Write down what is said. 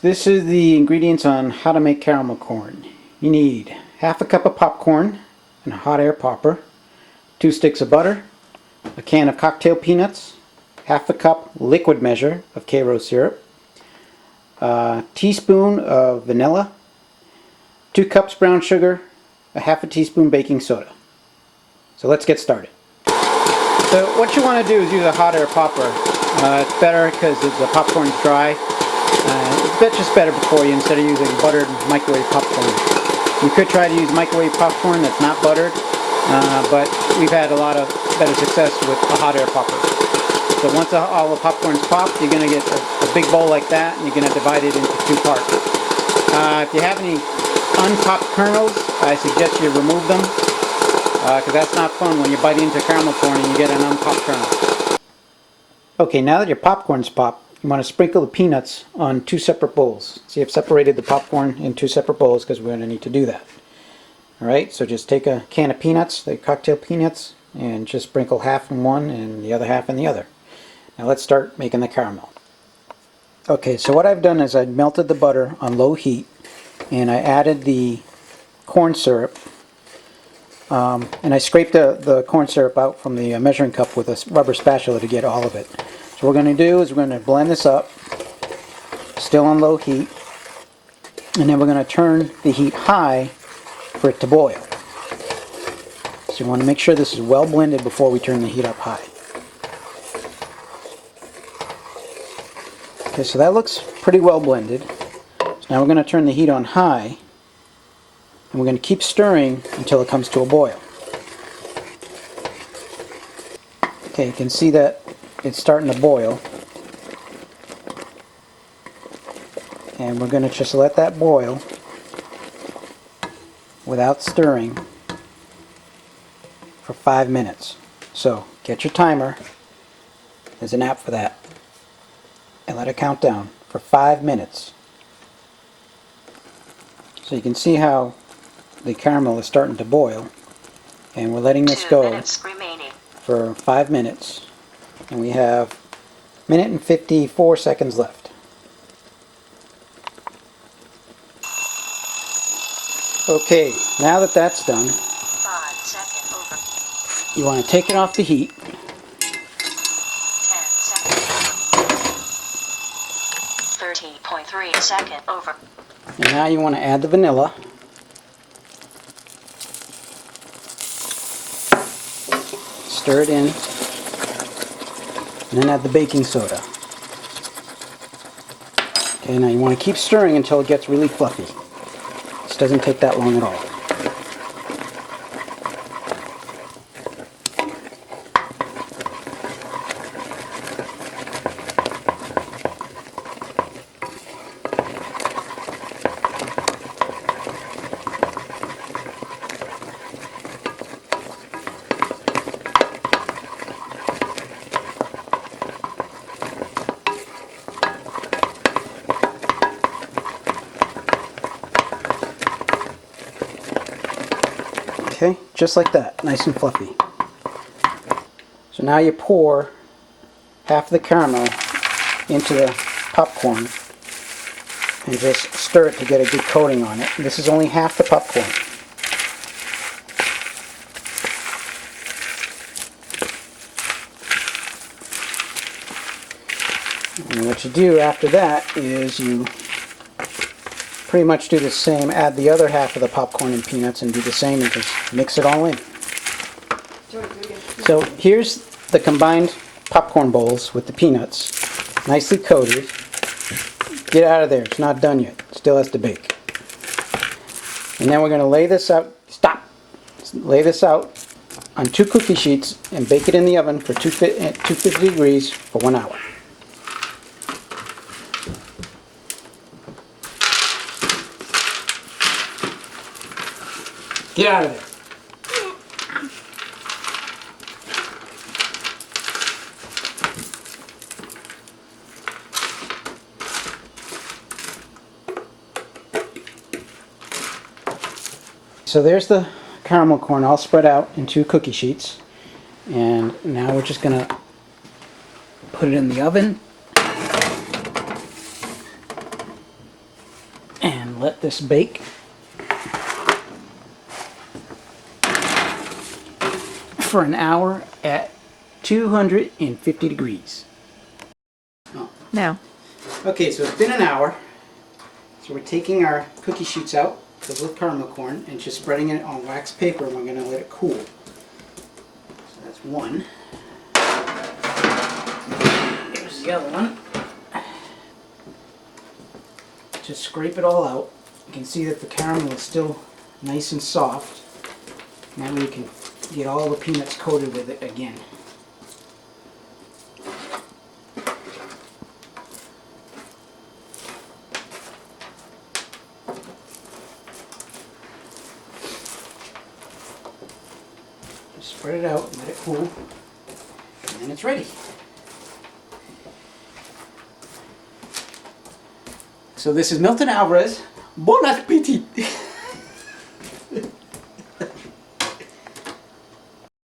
this is the ingredients on how to make caramel corn. You need half a cup of popcorn and a hot air popper, 2 sticks of butter, a can of cocktail peanuts, half a cup liquid measure of Karo syrup, a teaspoon of vanilla, 2 cups brown sugar, a half a teaspoon baking soda. So let's get started. So what you want to do is use a hot air popper. It's better because the popcorn's dry. It's just better for you instead of using buttered microwave popcorn. You could try to use microwave popcorn that's not buttered, but we've had a lot of better success with a hot air popper. So once all the popcorn's popped, you're going to get a big bowl like that, and you're going to divide it into 2 parts. If you have any unpopped kernels, I suggest you remove them, because that's not fun when you bite into caramel corn and you get an unpopped kernel. Okay, now that your popcorn's popped, you want to sprinkle the peanuts on 2 separate bowls. So you've separated the popcorn in 2 separate bowls because we're going to need to do that. Alright, so just take a can of peanuts, the cocktail peanuts, and just sprinkle half in one and the other half in the other. Now let's start making the caramel. Okay, so what I've done is I melted the butter on low heat and I added the corn syrup. And I scraped the corn syrup out from the measuring cup with a rubber spatula to get all of it. So what we're going to do is we're going to blend this up, still on low heat, and then we're going to turn the heat high for it to boil. So you want to make sure this is well blended before we turn the heat up high. Okay, so that looks pretty well blended. So now we're going to turn the heat on high, and we're going to keep stirring until it comes to a boil. Okay, you can see that it's starting to boil. And we're going to just let that boil without stirring for 5 minutes. So get your timer, there's an app for that, and let it count down for 5 minutes. So you can see how the caramel is starting to boil, and we're letting this go for 5 minutes, and we have 1 minute and 54 seconds left. Okay, now that that's done, you want to take it off the heat. 10 seconds. 30.3 second over. And now you want to add the vanilla. Stir it in, and then add the baking soda. Okay, now you want to keep stirring until it gets really fluffy. This doesn't take that long at all. Okay, just like that, nice and fluffy. So now you pour half the caramel into the popcorn and just stir it to get a good coating on it. This is only half the popcorn. And what you do after that is you pretty much do the same, add the other half of the popcorn and peanuts and do the same and just mix it all in. So here's the combined popcorn bowls with the peanuts, nicely coated. Get out of there, it's not done yet, it still has to bake. And then we're going to lay this out, lay this out on 2 cookie sheets and bake it in the oven for 250 degrees for 1 hour. Get out of there. So there's the caramel corn all spread out in 2 cookie sheets. And now we're just going to put it in the oven and let this bake for an hour at 250 degrees. No. Okay, so it's been an hour. So we're taking our cookie sheets out with caramel corn and just spreading it on wax paper, and we're going to let it cool. So that's one. Here's the other one. Just scrape it all out. You can see that the caramel is still nice and soft. Now we can get all the peanuts coated with it again. Just spread it out, let it cool, and then it's ready. So this is Milton Alvarez. Bon appetit!